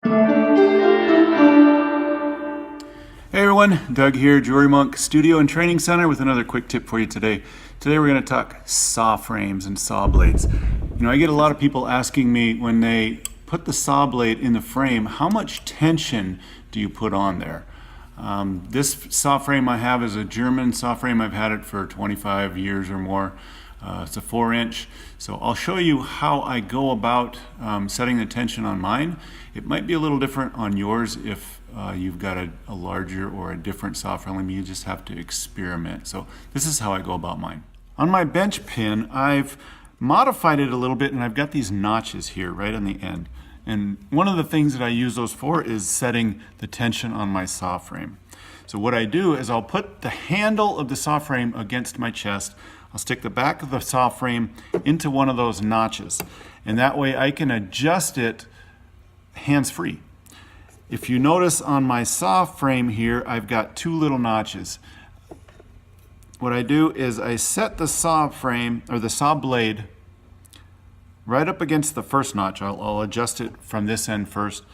Hey everyone, Doug here, JewelryMonk Studio and Training Center with another quick tip for you today. Today we're going to talk saw frames and saw blades. You know, I get a lot of people asking me when they put the saw blade in the frame, how much tension do you put on there? This saw frame I have is a German saw frame. I've had it for 25 years or more. It's a 4-inch. So I'll show you how I go about setting the tension on mine. It might be a little different on yours if you've got a larger or a different saw frame. You just have to experiment. So this is how I go about mine. On my bench pin, I've modified it a little bit and I've got these notches here right on the end. And one of the things that I use those for is setting the tension on my saw frame. So what I do is I'll put the handle of the saw frame against my chest. I'll stick the back of the saw frame into one of those notches. And that way I can adjust it hands-free. If you notice on my saw frame here, I've got two little notches. What I do is I set the saw frame, or the saw blade, right up against the first notch. I'll adjust it from this end first.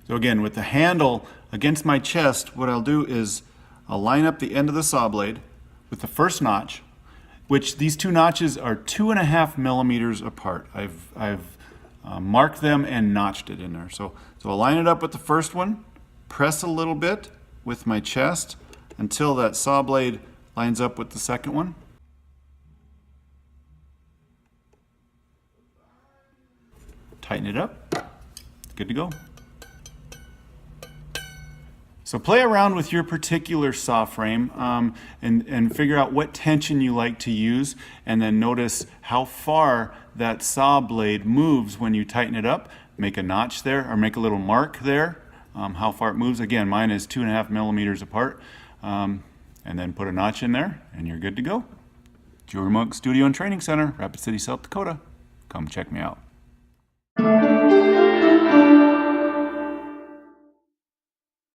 So again, with the handle against my chest, what I'll do is I'll line up the end of the saw blade with the first notch, which these two notches are 2.5 millimeters apart. I've marked them and notched it in there. So I'll line it up with the first one, press a little bit with my chest until that saw blade lines up with the second one. Tighten it up, good to go. So play around with your particular saw frame and figure out what tension you like to use, and then notice how far that saw blade moves when you tighten it up. Make a notch there, or make a little mark there, how far it moves. Again, mine is 2.5 millimeters apart. And then put a notch in there and you're good to go. JewelryMonk Studio and Training Center, Rapid City, South Dakota. Come check me out.